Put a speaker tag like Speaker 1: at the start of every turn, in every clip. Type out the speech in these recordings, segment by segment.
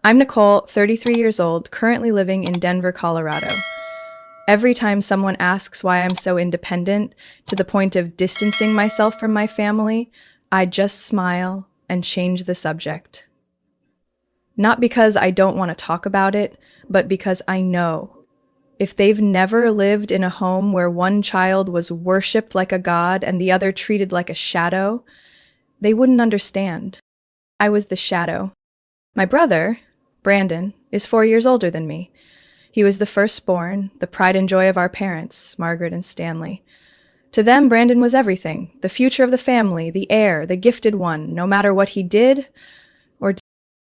Speaker 1: I'm Nicole, 33 years old, currently living in Denver, Colorado. Every time someone asks why I'm so independent, to the point of distancing myself from my family, I just smile and change the subject. Not because I don't want to talk about it, but because I know if they've never lived in a home where one child was worshipped like a god and the other treated like a shadow, they wouldn't understand. I was the shadow. My brother, Brandon, is 4 years older than me. He was the firstborn, the pride and joy of our parents, Margaret and Stanley. To them, Brandon was everything, the future of the family, the heir, the gifted one, no matter what he did or did.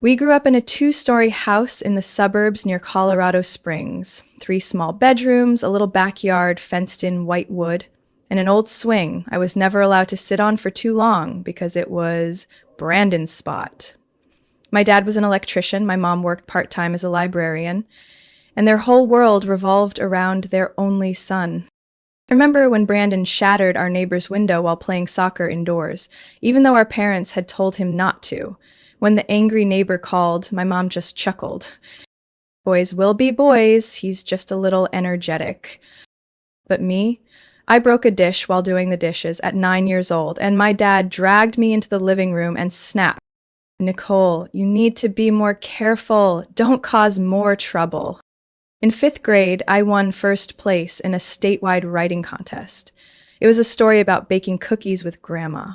Speaker 1: We grew up in a 2-story house in the suburbs near Colorado Springs. 3 small bedrooms, a little backyard fenced in white wood, and an old swing I was never allowed to sit on for too long because it was Brandon's spot. My dad was an electrician, my mom worked part-time as a librarian, and their whole world revolved around their only son. I remember when Brandon shattered our neighbor's window while playing soccer indoors, even though our parents had told him not to. When the angry neighbor called, my mom just chuckled. Boys will be boys, he's just a little energetic. But me? I broke a dish while doing the dishes at 9 years old, and my dad dragged me into the living room and snapped. Nicole, you need to be more careful. Don't cause more trouble. In 5th grade, I won first place in a statewide writing contest. It was a story about baking cookies with Grandma.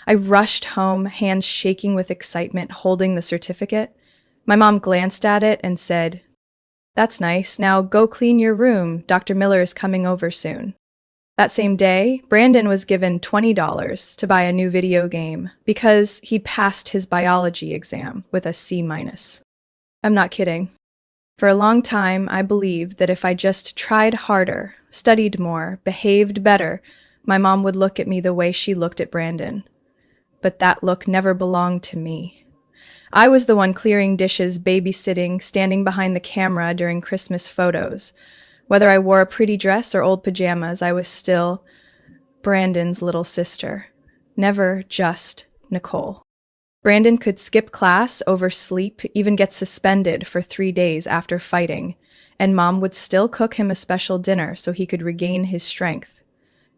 Speaker 1: I rushed home, hands shaking with excitement, holding the certificate. My mom glanced at it and said, "That's nice. Now go clean your room. Dr. Miller is coming over soon." That same day, Brandon was given $20 to buy a new video game because he passed his biology exam with a C-. I'm not kidding. For a long time, I believed that if I just tried harder, studied more, behaved better, my mom would look at me the way she looked at Brandon. But that look never belonged to me. I was the one clearing dishes, babysitting, standing behind the camera during Christmas photos. Whether I wore a pretty dress or old pajamas, I was still Brandon's little sister, never just Nicole. Brandon could skip class, oversleep, even get suspended for 3 days after fighting, and Mom would still cook him a special dinner so he could regain his strength.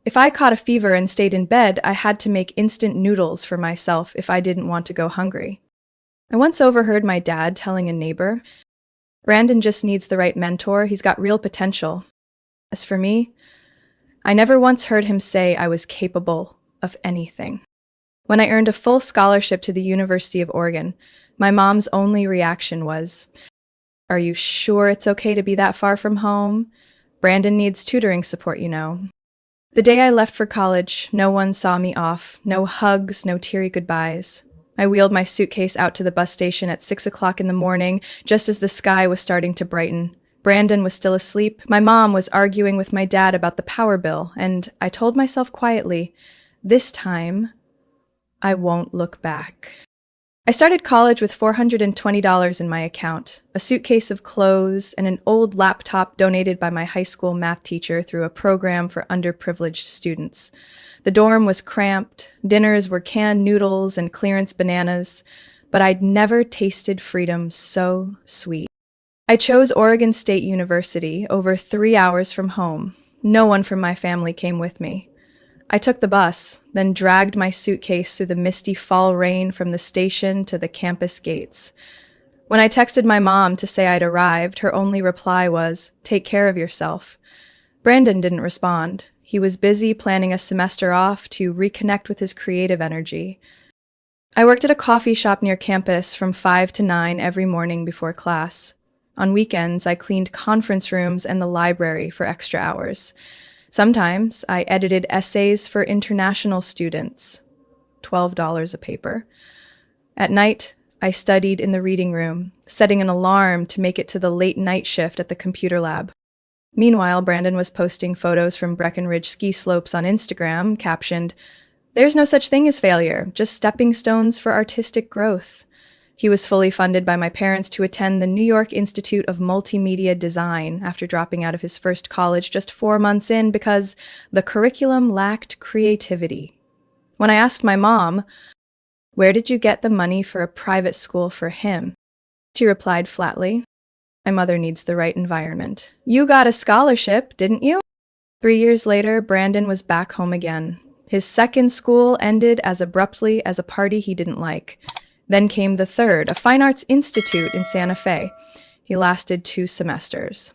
Speaker 1: If I caught a fever and stayed in bed, I had to make instant noodles for myself if I didn't want to go hungry. I once overheard my dad telling a neighbor, "Brandon just needs the right mentor, he's got real potential." As for me, I never once heard him say I was capable of anything. When I earned a full scholarship to the University of Oregon, my mom's only reaction was, "Are you sure it's okay to be that far from home? Brandon needs tutoring support, you know." The day I left for college, no one saw me off, no hugs, no teary goodbyes. I wheeled my suitcase out to the bus station at 6 o'clock in the morning, just as the sky was starting to brighten. Brandon was still asleep, my mom was arguing with my dad about the power bill, and I told myself quietly, this time, I won't look back. I started college with $420 in my account, a suitcase of clothes, and an old laptop donated by my high school math teacher through a program for underprivileged students. The dorm was cramped, dinners were canned noodles and clearance bananas, but I'd never tasted freedom so sweet. I chose Oregon State University, over 3 hours from home. No one from my family came with me. I took the bus, then dragged my suitcase through the misty fall rain from the station to the campus gates. When I texted my mom to say I'd arrived, her only reply was, "Take care of yourself." Brandon didn't respond. He was busy planning a semester off to reconnect with his creative energy. I worked at a coffee shop near campus from 5 to 9 every morning before class. On weekends, I cleaned conference rooms and the library for extra hours. Sometimes I edited essays for international students, $12 a paper. At night, I studied in the reading room, setting an alarm to make it to the late night shift at the computer lab. Meanwhile, Brandon was posting photos from Breckenridge ski slopes on Instagram, captioned, "There's no such thing as failure, just stepping stones for artistic growth." He was fully funded by my parents to attend the New York Institute of Multimedia Design after dropping out of his first college just 4 months in because the curriculum lacked creativity. When I asked my mom, "Where did you get the money for a private school for him?" She replied flatly. My mother needs the right environment. You got a scholarship, didn't you? 3 years later, Brandon was back home again. His second school ended as abruptly as a party he didn't like. Then came the third, a fine arts institute in Santa Fe. He lasted 2 semesters.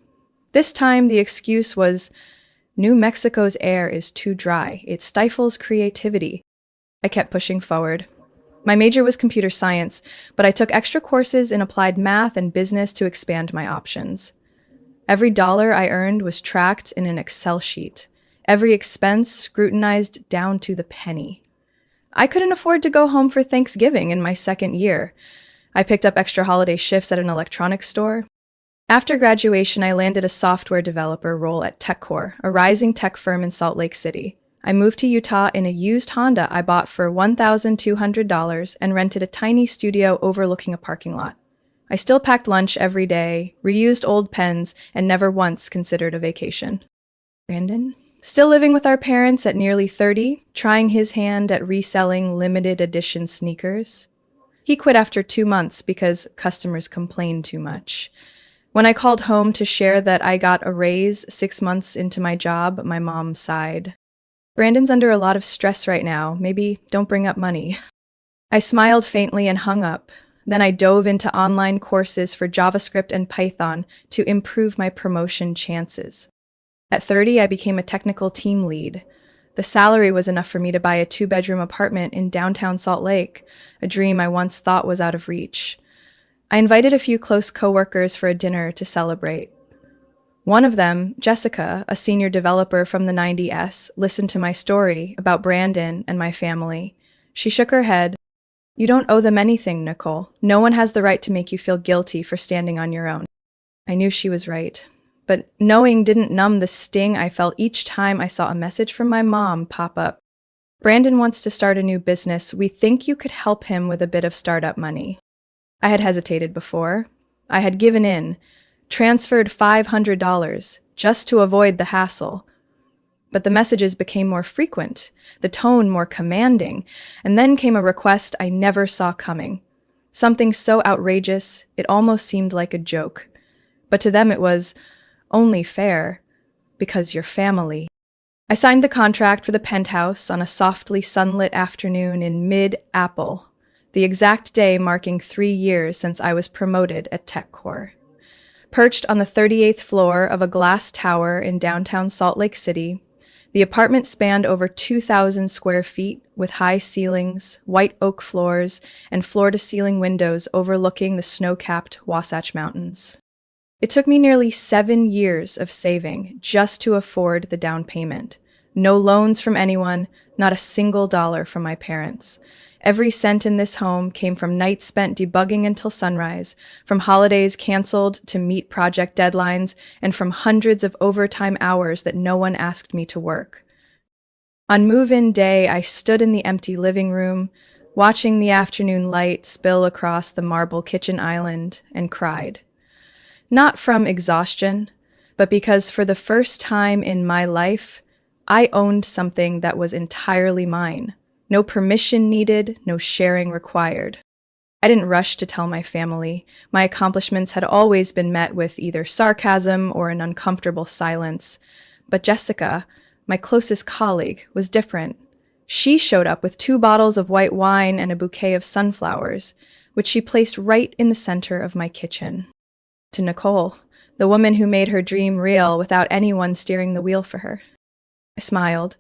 Speaker 1: This time, the excuse was, New Mexico's air is too dry. It stifles creativity. I kept pushing forward. My major was computer science, but I took extra courses in applied math and business to expand my options. Every dollar I earned was tracked in an Excel sheet. Every expense scrutinized down to the penny. I couldn't afford to go home for Thanksgiving in my second year. I picked up extra holiday shifts at an electronics store. After graduation, I landed a software developer role at TechCore, a rising tech firm in Salt Lake City. I moved to Utah in a used Honda I bought for $1,200 and rented a tiny studio overlooking a parking lot. I still packed lunch every day, reused old pens, and never once considered a vacation. Brandon? Still living with our parents at nearly 30, trying his hand at reselling limited edition sneakers. He quit after 2 months because customers complained too much. When I called home to share that I got a raise 6 months into my job, my mom sighed. Brandon's under a lot of stress right now. Maybe don't bring up money. I smiled faintly and hung up. Then I dove into online courses for JavaScript and Python to improve my promotion chances. At 30, I became a technical team lead. The salary was enough for me to buy a 2-bedroom apartment in downtown Salt Lake, a dream I once thought was out of reach. I invited a few close coworkers for a dinner to celebrate. One of them, Jessica, a senior developer from the 90s, listened to my story about Brandon and my family. She shook her head. You don't owe them anything, Nicole. No one has the right to make you feel guilty for standing on your own. I knew she was right. But knowing didn't numb the sting I felt each time I saw a message from my mom pop up. Brandon wants to start a new business. We think you could help him with a bit of startup money. I had hesitated before. I had given in, transferred $500 just to avoid the hassle. But the messages became more frequent, the tone more commanding, and then came a request I never saw coming. Something so outrageous, it almost seemed like a joke. But to them it was only fair, because you're family. I signed the contract for the penthouse on a softly sunlit afternoon in mid-April, the exact day marking 3 years since I was promoted at TechCore. Perched on the 38th floor of a glass tower in downtown Salt Lake City, the apartment spanned over 2,000 square feet with high ceilings, white oak floors, and floor-to-ceiling windows overlooking the snow-capped Wasatch Mountains. It took me nearly 7 years of saving just to afford the down payment. No loans from anyone, not a single dollar from my parents. Every cent in this home came from nights spent debugging until sunrise, from holidays canceled to meet project deadlines, and from hundreds of overtime hours that no one asked me to work. On move-in day, I stood in the empty living room, watching the afternoon light spill across the marble kitchen island, and cried. Not from exhaustion, but because for the first time in my life, I owned something that was entirely mine. No permission needed, no sharing required. I didn't rush to tell my family. My accomplishments had always been met with either sarcasm or an uncomfortable silence. But Jessica, my closest colleague, was different. She showed up with 2 bottles of white wine and a bouquet of sunflowers, which she placed right in the center of my kitchen. To Nicole, the woman who made her dream real without anyone steering the wheel for her. I smiled,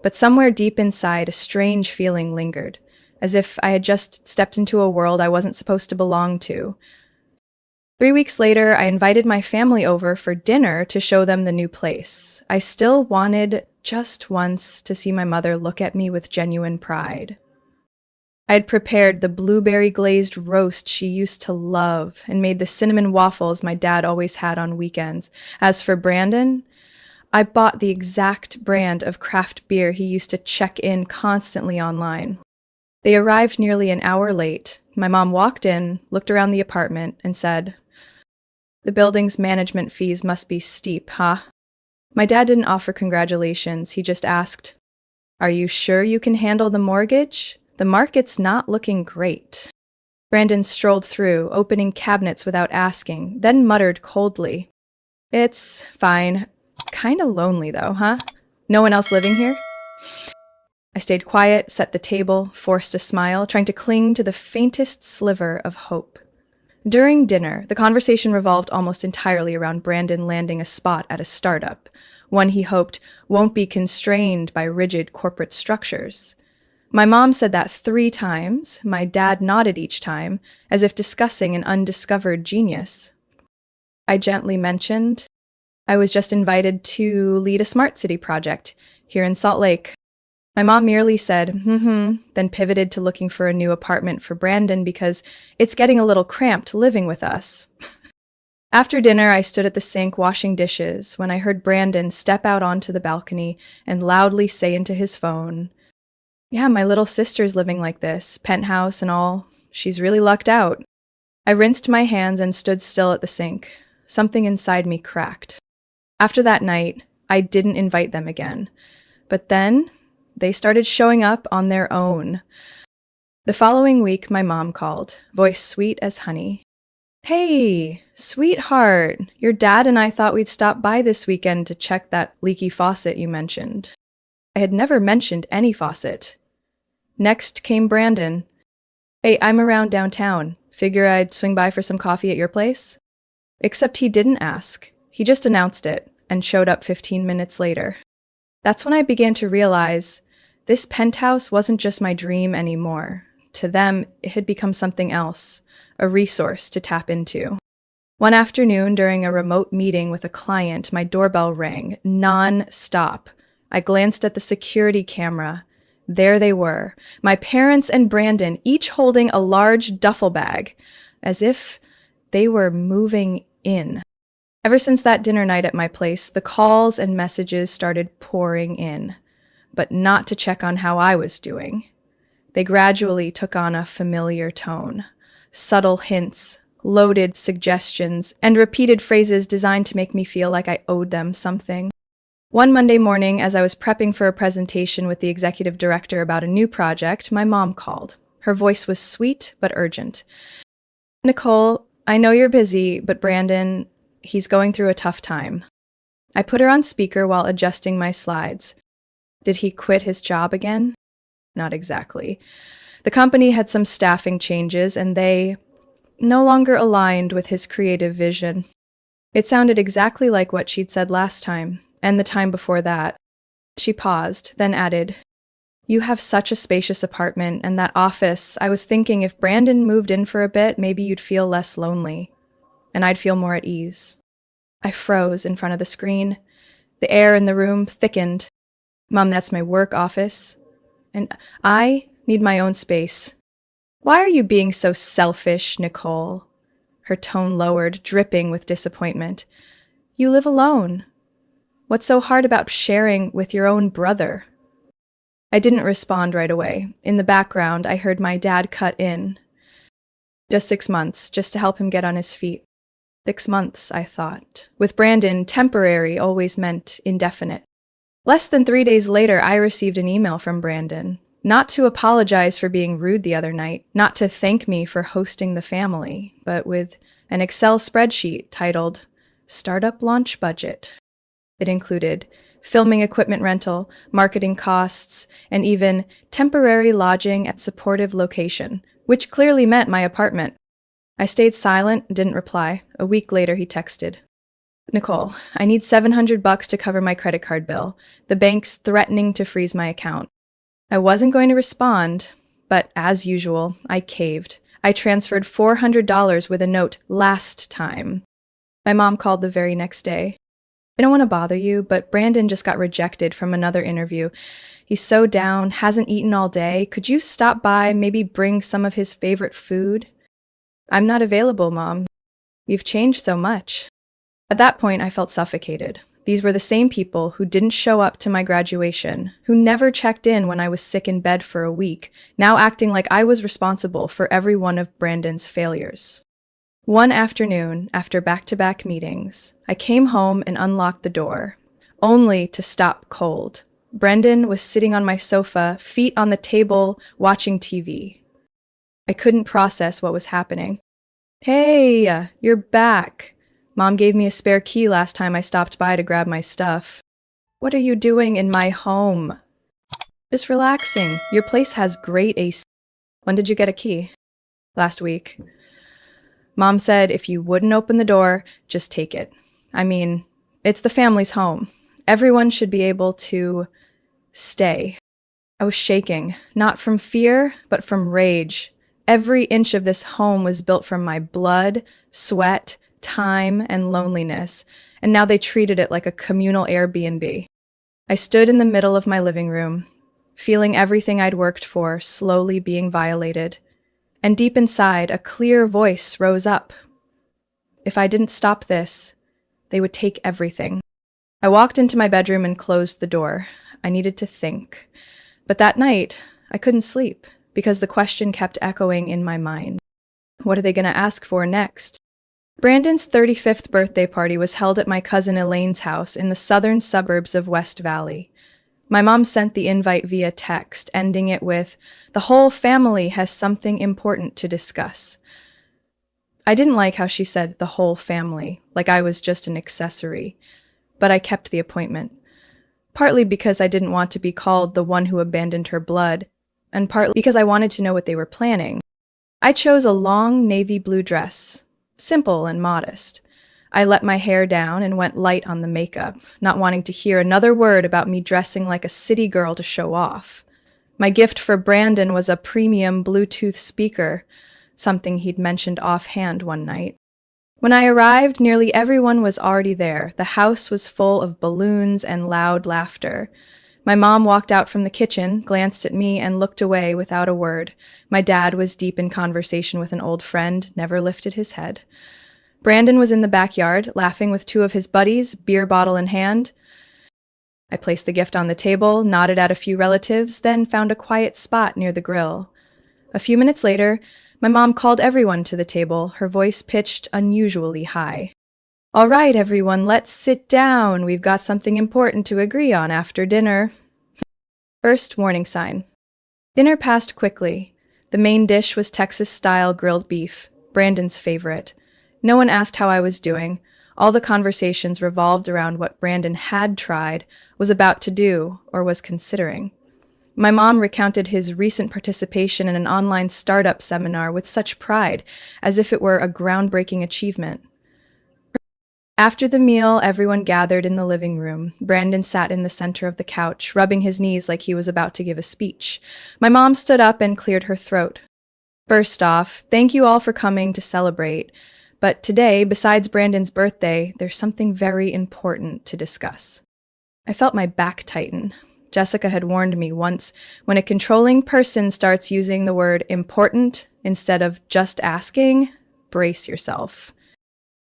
Speaker 1: but somewhere deep inside a strange feeling lingered, as if I had just stepped into a world I wasn't supposed to belong to. 3 weeks later, I invited my family over for dinner to show them the new place. I still wanted, just once, to see my mother look at me with genuine pride. I had prepared the blueberry glazed roast she used to love and made the cinnamon waffles my dad always had on weekends. As for Brandon, I bought the exact brand of craft beer he used to check in constantly online. They arrived nearly an hour late. My mom walked in, looked around the apartment, and said, "The building's management fees must be steep, huh?" My dad didn't offer congratulations. He just asked, "Are you sure you can handle the mortgage? The market's not looking great." Brandon strolled through, opening cabinets without asking, then muttered coldly, "It's fine. Kinda lonely though, huh? No one else living here?" I stayed quiet, set the table, forced a smile, trying to cling to the faintest sliver of hope. During dinner, the conversation revolved almost entirely around Brandon landing a spot at a startup, one he hoped won't be constrained by rigid corporate structures. My mom said that 3 times, my dad nodded each time, as if discussing an undiscovered genius. I gently mentioned I was just invited to lead a smart city project here in Salt Lake. My mom merely said, then pivoted to looking for a new apartment for Brandon because it's getting a little cramped living with us. After dinner, I stood at the sink washing dishes when I heard Brandon step out onto the balcony and loudly say into his phone, "Yeah, my little sister's living like this, penthouse and all. She's really lucked out." I rinsed my hands and stood still at the sink. Something inside me cracked. After that night, I didn't invite them again. But then, they started showing up on their own. The following week, my mom called, voice sweet as honey. "Hey, sweetheart, your dad and I thought we'd stop by this weekend to check that leaky faucet you mentioned." I had never mentioned any faucet. Next came Brandon. "Hey, I'm around downtown. Figure I'd swing by for some coffee at your place?" Except he didn't ask. He just announced it and showed up 15 minutes later. That's when I began to realize this penthouse wasn't just my dream anymore. To them, it had become something else, a resource to tap into. One afternoon, during a remote meeting with a client, my doorbell rang, non-stop. I glanced at the security camera. There they were, my parents and Brandon, each holding a large duffel bag, as if they were moving in. Ever since that dinner night at my place, the calls and messages started pouring in, but not to check on how I was doing. They gradually took on a familiar tone, subtle hints, loaded suggestions, and repeated phrases designed to make me feel like I owed them something. One Monday morning, as I was prepping for a presentation with the executive director about a new project, my mom called. Her voice was sweet but urgent. "Nicole, I know you're busy, but Brandon, he's going through a tough time." I put her on speaker while adjusting my slides. Did he quit his job again? Not exactly. The company had some staffing changes, and they no longer aligned with his creative vision. It sounded exactly like what she'd said last time, and the time before that. She paused, then added, "You have such a spacious apartment, and that office. I was thinking if Brandon moved in for a bit, maybe you'd feel less lonely, and I'd feel more at ease." I froze in front of the screen. The air in the room thickened. "Mom, that's my work office, and I need my own space." "Why are you being so selfish, Nicole?" Her tone lowered, dripping with disappointment. "You live alone. What's so hard about sharing with your own brother?" I didn't respond right away. In the background, I heard my dad cut in. "Just 6 months, just to help him get on his feet." 6 months, I thought. With Brandon, temporary always meant indefinite. Less than 3 days later, I received an email from Brandon. Not to apologize for being rude the other night, not to thank me for hosting the family, but with an Excel spreadsheet titled Startup Launch Budget. It included filming equipment rental, marketing costs, and even temporary lodging at supportive location, which clearly meant my apartment. I stayed silent and didn't reply. A week later, he texted, "Nicole, I need $700 to cover my credit card bill. The bank's threatening to freeze my account." I wasn't going to respond, but as usual, I caved. I transferred $400 with a note last time. My mom called the very next day. "I don't want to bother you, but Brandon just got rejected from another interview. He's so down, hasn't eaten all day. Could you stop by, maybe bring some of his favorite food?" "I'm not available, Mom. You've changed so much." At that point, I felt suffocated. These were the same people who didn't show up to my graduation, who never checked in when I was sick in bed for a week, now acting like I was responsible for every one of Brandon's failures. One afternoon, after back-to-back meetings, I came home and unlocked the door, only to stop cold. Brendan was sitting on my sofa, feet on the table, watching TV. I I couldn't process what was happening. Hey, you're back. Mom gave me a spare key last time I stopped by to grab my stuff. What are you doing in my home? Just relaxing. Your place has great AC. When did you get a key? Last week. Mom said if you wouldn't open the door, just take it. I mean, it's the family's home. Everyone should be able to stay. I was shaking, not from fear, but from rage. Every inch of this home was built from my blood, sweat, time, and loneliness, and now they treated it like a communal Airbnb. I stood in the middle of my living room, feeling everything I'd worked for slowly being violated. And deep inside, a clear voice rose up. If I didn't stop this, they would take everything. I walked into my bedroom and closed the door. I needed to think. But that night, I couldn't sleep because the question kept echoing in my mind. What are they going to ask for next? Brandon's 35th birthday party was held at my cousin Elaine's house in the southern suburbs of West Valley. My mom sent the invite via text, ending it with, "The whole family has something important to discuss." I didn't like how she said the whole family, like I was just an accessory, but I kept the appointment. Partly because I didn't want to be called the one who abandoned her blood, and partly because I wanted to know what they were planning. I chose a long navy blue dress, simple and modest. I let my hair down and went light on the makeup, not wanting to hear another word about me dressing like a city girl to show off. My gift for Brandon was a premium Bluetooth speaker, something he'd mentioned offhand one night. When I arrived, nearly everyone was already there. The house was full of balloons and loud laughter. My mom walked out from the kitchen, glanced at me, and looked away without a word. My dad was deep in conversation with an old friend, never lifted his head. Brandon was in the backyard, laughing with two of his buddies, beer bottle in hand. I placed the gift on the table, nodded at a few relatives, then found a quiet spot near the grill. A few minutes later, my mom called everyone to the table, her voice pitched unusually high. "All right, everyone, let's sit down. We've got something important to agree on after dinner." First warning sign. Dinner passed quickly. The main dish was Texas-style grilled beef, Brandon's favorite. No one asked how I was doing. All the conversations revolved around what Brandon had tried, was about to do, or was considering. My mom recounted his recent participation in an online startup seminar with such pride, as if it were a groundbreaking achievement. After the meal, everyone gathered in the living room. Brandon sat in the center of the couch, rubbing his knees like he was about to give a speech. My mom stood up and cleared her throat. "First off, thank you all for coming to celebrate. But today, besides Brandon's birthday, there's something very important to discuss." I felt my back tighten. Jessica had warned me once, when a controlling person starts using the word important instead of just asking, brace yourself.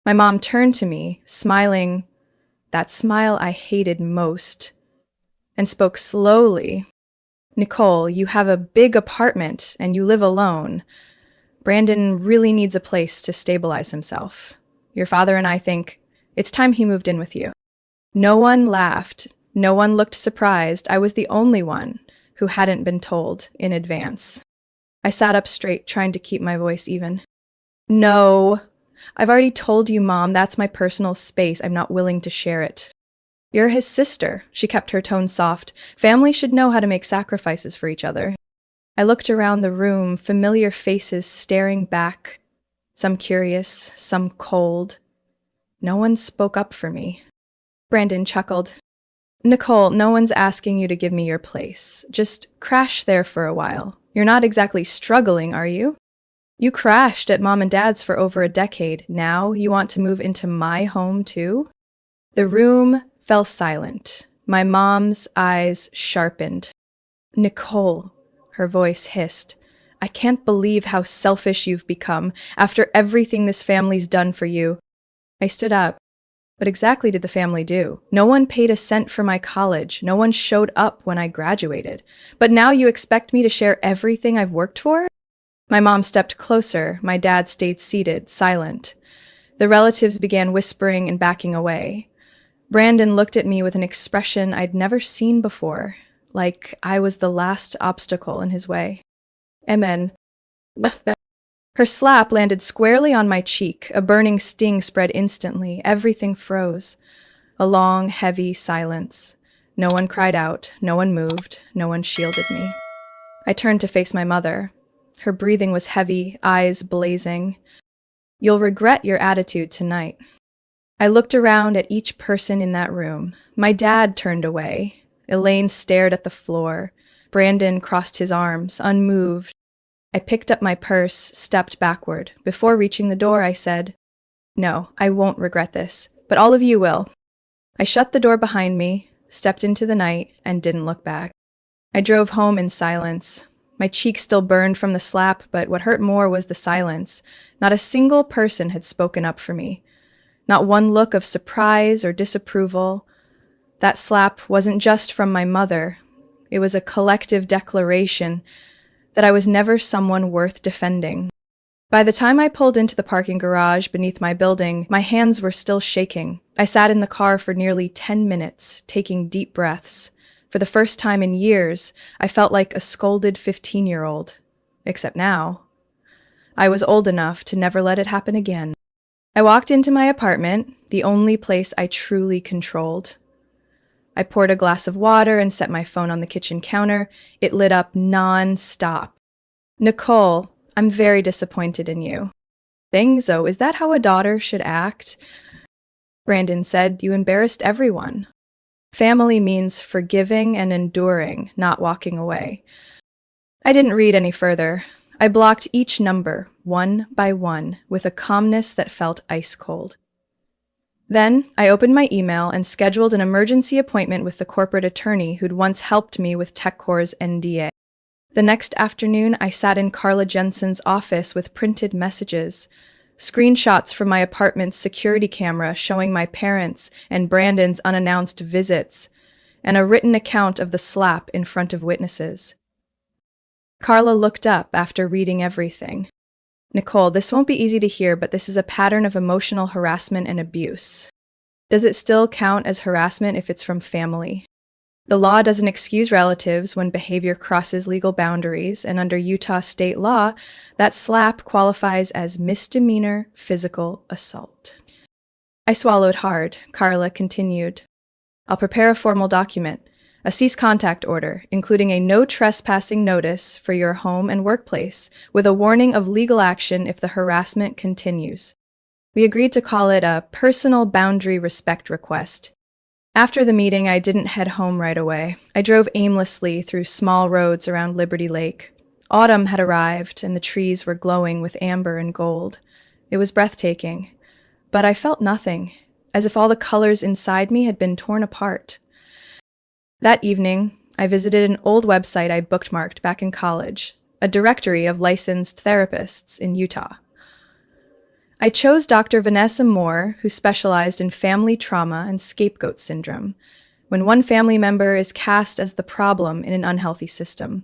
Speaker 1: My mom turned to me, smiling, that smile I hated most, and spoke slowly. "Nicole, you have a big apartment and you live alone. Brandon really needs a place to stabilize himself. Your father and I think it's time he moved in with you." No one laughed. No one looked surprised. I was the only one who hadn't been told in advance. I sat up straight, trying to keep my voice even. "No, I've already told you, Mom, that's my personal space. I'm not willing to share it." "You're his sister." She kept her tone soft. "Family should know how to make sacrifices for each other." I looked around the room, familiar faces staring back, some curious, some cold. No one spoke up for me. Brandon chuckled. "Nicole, no one's asking you to give me your place. Just crash there for a while. You're not exactly struggling, are you? You crashed at Mom and Dad's for over a decade. Now you want to move into my home too?" The room fell silent. My mom's eyes sharpened. "Nicole," her voice hissed, "I can't believe how selfish you've become after everything this family's done for you." I stood up. What exactly did the family do? No one paid a cent for my college. No one showed up when I graduated. But now you expect me to share everything I've worked for? My mom stepped closer. My dad stayed seated, silent. The relatives began whispering and backing away. Brandon looked at me with an expression I'd never seen before, like I was the last obstacle in his way. "Amen." Her slap landed squarely on my cheek. A burning sting spread instantly. Everything froze. A long, heavy silence. No one cried out. No one moved. No one shielded me. I turned to face my mother. Her breathing was heavy, eyes blazing. "You'll regret your attitude tonight." I looked around at each person in that room. My dad turned away. Elaine stared at the floor. Brandon crossed his arms, unmoved. I picked up my purse, stepped backward. Before reaching the door, I said, "No, I won't regret this, but all of you will." I shut the door behind me, stepped into the night, and didn't look back. I drove home in silence. My cheek still burned from the slap, but what hurt more was the silence. Not a single person had spoken up for me. Not one look of surprise or disapproval. That slap wasn't just from my mother. It was a collective declaration that I was never someone worth defending. By the time I pulled into the parking garage beneath my building, my hands were still shaking. I sat in the car for nearly 10 minutes, taking deep breaths. For the first time in years, I felt like a scolded 15-year-old. Except now, I was old enough to never let it happen again. I walked into my apartment, the only place I truly controlled. I poured a glass of water and set my phone on the kitchen counter. It lit up non-stop. "Nicole, I'm very disappointed in you." "So, is that how a daughter should act?" Brandon said, "You embarrassed everyone." Family means forgiving and enduring, not walking away. I didn't read any further. I blocked each number, one by one, with a calmness that felt ice cold. Then, I opened my email and scheduled an emergency appointment with the corporate attorney who'd once helped me with TechCore's NDA. The next afternoon, I sat in Carla Jensen's office with printed messages, screenshots from my apartment's security camera showing my parents and Brandon's unannounced visits, and a written account of the slap in front of witnesses. Carla looked up after reading everything. "Nicole, this won't be easy to hear, but this is a pattern of emotional harassment and abuse. Does it still count as harassment if it's from family? The law doesn't excuse relatives when behavior crosses legal boundaries, and under Utah state law, that slap qualifies as misdemeanor physical assault." I swallowed hard. Carla continued, "I'll prepare a formal document, a cease contact order, including a no trespassing notice for your home and workplace, with a warning of legal action if the harassment continues. We agreed to call it a personal boundary respect request." After the meeting, I didn't head home right away. I drove aimlessly through small roads around Liberty Lake. Autumn had arrived, and the trees were glowing with amber and gold. It was breathtaking. But I felt nothing, as if all the colors inside me had been torn apart. That evening, I visited an old website I bookmarked back in college, a directory of licensed therapists in Utah. I chose Dr. Vanessa Moore, who specialized in family trauma and scapegoat syndrome, when one family member is cast as the problem in an unhealthy system.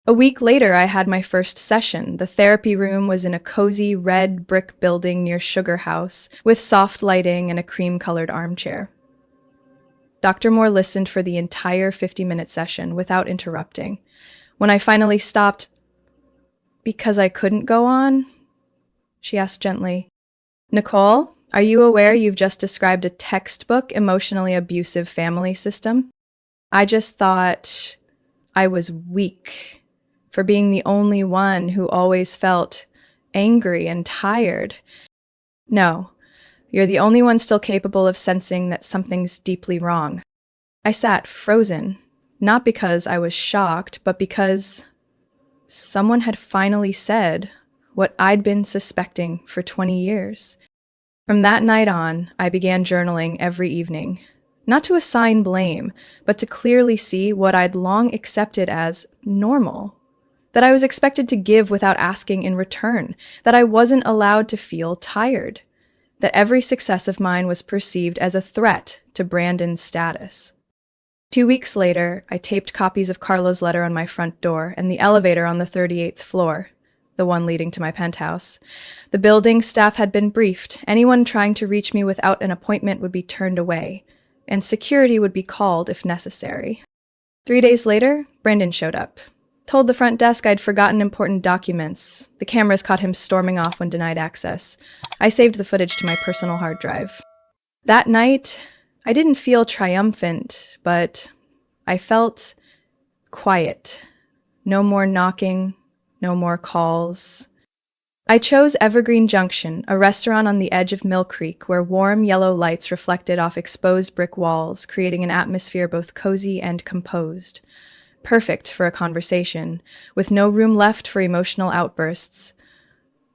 Speaker 1: A week later, I had my first session. The therapy room was in a cozy red brick building near Sugar House, with soft lighting and a cream-colored armchair. Dr. Moore listened for the entire 50-minute session without interrupting. When I finally stopped, "Because I couldn't go on?" she asked gently. "Nicole, are you aware you've just described a textbook emotionally abusive family system? I just thought I was weak for being the only one who always felt angry and tired. No, you're the only one still capable of sensing that something's deeply wrong." I sat frozen, not because I was shocked, but because someone had finally said what I'd been suspecting for 20 years. From that night on, I began journaling every evening, not to assign blame, but to clearly see what I'd long accepted as normal, that I was expected to give without asking in return, that I wasn't allowed to feel tired, that every success of mine was perceived as a threat to Brandon's status. 2 weeks later, I taped copies of Carla's letter on my front door and the elevator on the 38th floor, the one leading to my penthouse. The building staff had been briefed. Anyone trying to reach me without an appointment would be turned away, and security would be called if necessary. 3 days later, Brandon showed up, Told the front desk I'd forgotten important documents. The cameras caught him storming off when denied access. I saved the footage to my personal hard drive. That night, I didn't feel triumphant, but I felt quiet. No more knocking, no more calls. I chose Evergreen Junction, a restaurant on the edge of Mill Creek where warm yellow lights reflected off exposed brick walls, creating an atmosphere both cozy and composed. Perfect for a conversation, with no room left for emotional outbursts.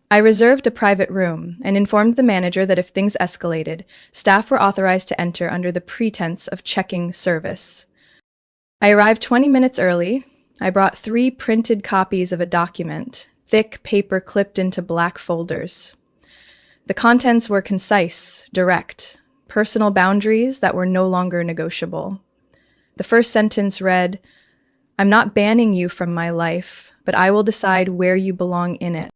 Speaker 1: I reserved a private room and informed the manager that if things escalated, staff were authorized to enter under the pretense of checking service. I arrived 20 minutes early. I brought 3 printed copies of a document, thick paper clipped into black folders. The contents were concise, direct, personal boundaries that were no longer negotiable. The first sentence read, "I'm not banning you from my life, but I will decide where you belong in it."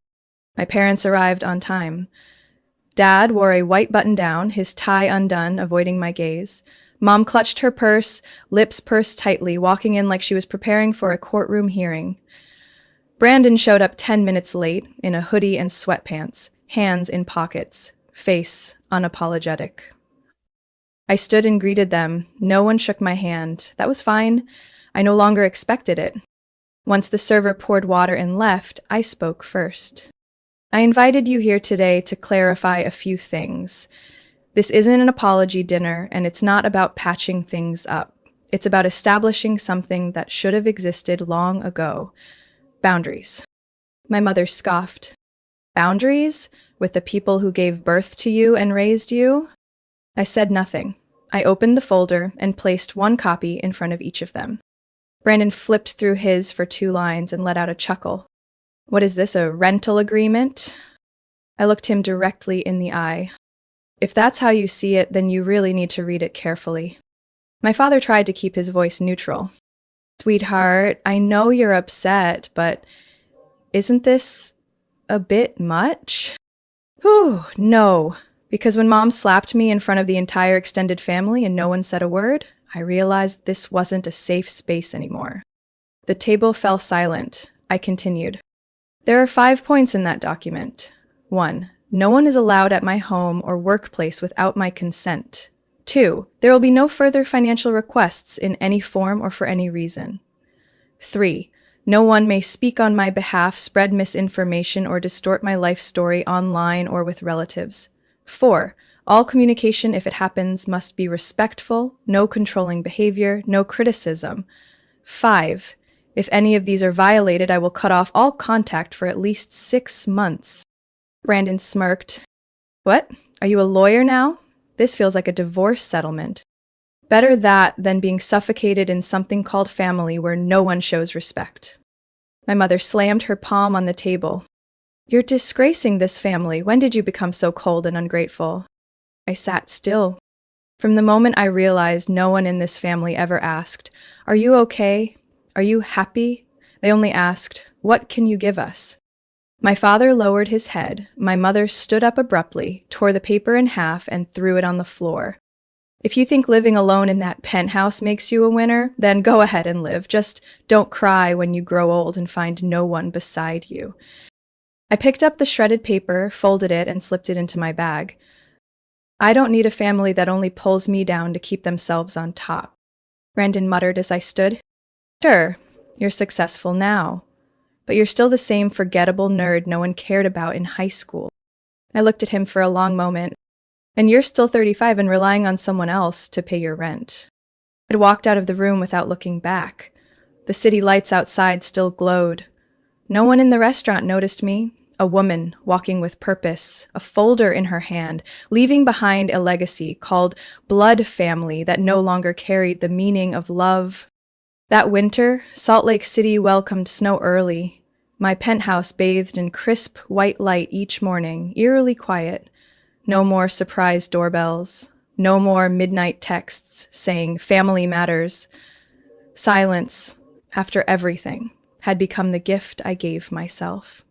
Speaker 1: My parents arrived on time. Dad wore a white button-down, his tie undone, avoiding my gaze. Mom clutched her purse, lips pursed tightly, walking in like she was preparing for a courtroom hearing. Brandon showed up 10 minutes late, in a hoodie and sweatpants, hands in pockets, face unapologetic. I stood and greeted them. No one shook my hand. That was fine. I no longer expected it. Once the server poured water and left, I spoke first. "I invited you here today to clarify a few things. This isn't an apology dinner, and it's not about patching things up. It's about establishing something that should have existed long ago. Boundaries." My mother scoffed. "Boundaries? With the people who gave birth to you and raised you?" I said nothing. I opened the folder and placed one copy in front of each of them. Brandon flipped through his for 2 lines and let out a chuckle. "What is this, a rental agreement?" I looked him directly in the eye. "If that's how you see it, then you really need to read it carefully." My father tried to keep his voice neutral. "Sweetheart, I know you're upset, but isn't this a bit much?" "Whew, no." Because when Mom slapped me in front of the entire extended family and no one said a word, I realized this wasn't a safe space anymore. The table fell silent. I continued. "There are 5 points in that document. 1. No one is allowed at my home or workplace without my consent. 2. There will be no further financial requests in any form or for any reason. 3. No one may speak on my behalf, spread misinformation, or distort my life story online or with relatives. 4. All communication, if it happens, must be respectful, no controlling behavior, no criticism. 5. If any of these are violated, I will cut off all contact for at least 6 months. Brandon smirked. "What? Are you a lawyer now? This feels like a divorce settlement. Better that than being suffocated in something called family where no one shows respect." My mother slammed her palm on the table. "You're disgracing this family. When did you become so cold and ungrateful?" I sat still. From the moment I realized no one in this family ever asked, "Are you okay? Are you happy?" They only asked, "What can you give us?" My father lowered his head. My mother stood up abruptly, tore the paper in half, and threw it on the floor. "If you think living alone in that penthouse makes you a winner, then go ahead and live. Just don't cry when you grow old and find no one beside you." I picked up the shredded paper, folded it, and slipped it into my bag. "I don't need a family that only pulls me down to keep themselves on top." Brandon muttered as I stood. "Sure, you're successful now, but you're still the same forgettable nerd no one cared about in high school." I looked at him for a long moment. "And you're still 35 and relying on someone else to pay your rent." I walked out of the room without looking back. The city lights outside still glowed. No one in the restaurant noticed me. A woman walking with purpose, a folder in her hand, leaving behind a legacy called Blood Family that no longer carried the meaning of love. That winter, Salt Lake City welcomed snow early. My penthouse bathed in crisp white light each morning, eerily quiet. No more surprise doorbells. No more midnight texts saying family matters. Silence, after everything, had become the gift I gave myself.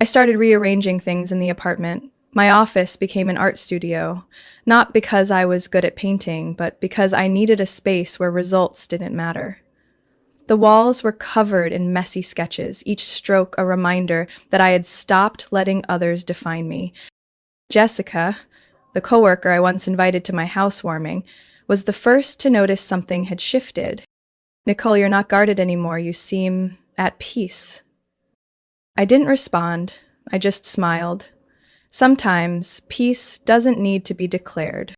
Speaker 1: I started rearranging things in the apartment. My office became an art studio, not because I was good at painting, but because I needed a space where results didn't matter. The walls were covered in messy sketches, each stroke a reminder that I had stopped letting others define me. Jessica, the coworker I once invited to my housewarming, was the first to notice something had shifted. Nicole, you're not guarded anymore. You seem at peace. I didn't respond. I just smiled. Sometimes peace doesn't need to be declared.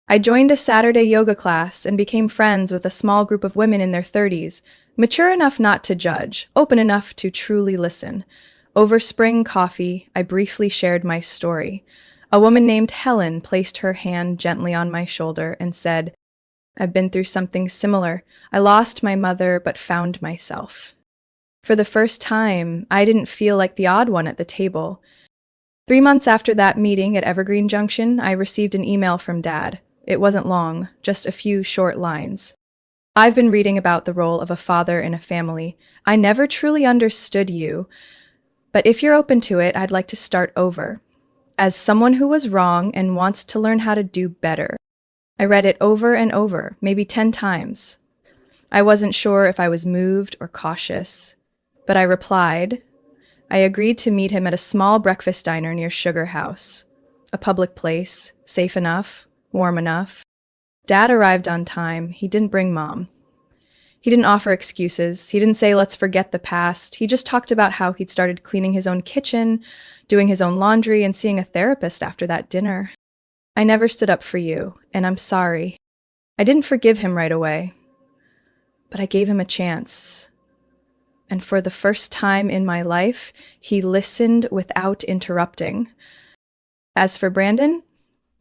Speaker 1: I joined a Saturday yoga class and became friends with a small group of women in their 30s, mature enough not to judge, open enough to truly listen. Over spring coffee, I briefly shared my story. A woman named Helen placed her hand gently on my shoulder and said, "I've been through something similar. I lost my mother but found myself." For the first time, I didn't feel like the odd one at the table. 3 months after that meeting at Evergreen Junction, I received an email from Dad. It wasn't long, just a few short lines. "I've been reading about the role of a father in a family. I never truly understood you, but if you're open to it, I'd like to start over. As someone who was wrong and wants to learn how to do better." I read it over and over, maybe 10 times. I wasn't sure if I was moved or cautious, but I replied. I agreed to meet him at a small breakfast diner near Sugar House, a public place, safe enough, warm enough. Dad arrived on time. He didn't bring Mom. He didn't offer excuses. He didn't say, "Let's forget the past." He just talked about how he'd started cleaning his own kitchen, doing his own laundry, and seeing a therapist after that dinner. "I never stood up for you, and I'm sorry." I didn't forgive him right away, but I gave him a chance. And for the first time in my life, he listened without interrupting. As for Brandon,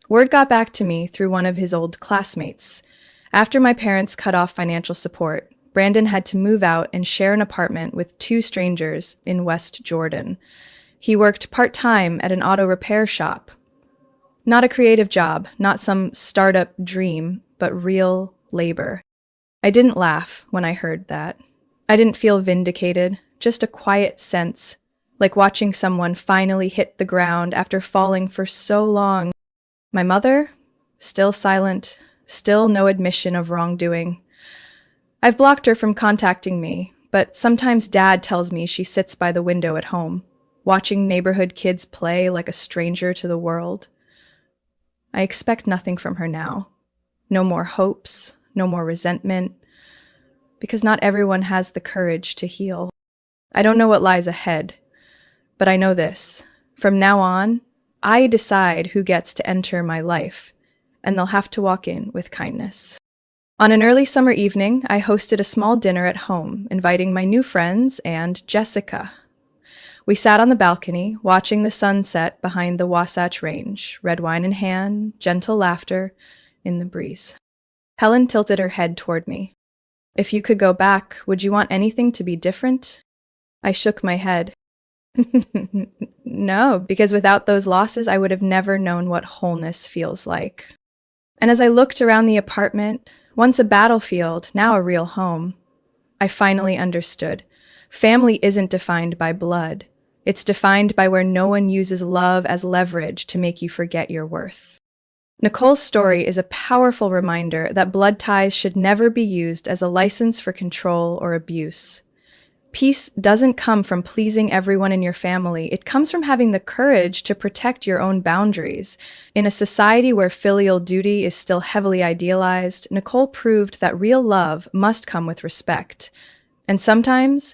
Speaker 1: word got back to me through one of his old classmates. After my parents cut off financial support, Brandon had to move out and share an apartment with 2 strangers in West Jordan. He worked part-time at an auto repair shop. Not a creative job, not some startup dream, but real labor. I didn't laugh when I heard that. I didn't feel vindicated, just a quiet sense, like watching someone finally hit the ground after falling for so long. My mother? Still silent, still no admission of wrongdoing. I've blocked her from contacting me, but sometimes Dad tells me she sits by the window at home, watching neighborhood kids play like a stranger to the world. I expect nothing from her now. No more hopes, no more resentment, because not everyone has the courage to heal. I don't know what lies ahead, but I know this. From now on, I decide who gets to enter my life, and they'll have to walk in with kindness. On an early summer evening, I hosted a small dinner at home, inviting my new friends and Jessica. We sat on the balcony, watching the sunset behind the Wasatch Range, red wine in hand, gentle laughter in the breeze. Helen tilted her head toward me. "If you could go back, would you want anything to be different?" I shook my head. No, because without those losses, I would have never known what wholeness feels like. And as I looked around the apartment, once a battlefield, now a real home, I finally understood. Family isn't defined by blood. It's defined by where no one uses love as leverage to make you forget your worth. Nicole's story is a powerful reminder that blood ties should never be used as a license for control or abuse. Peace doesn't come from pleasing everyone in your family. It comes from having the courage to protect your own boundaries. In a society where filial duty is still heavily idealized, Nicole proved that real love must come with respect. And sometimes,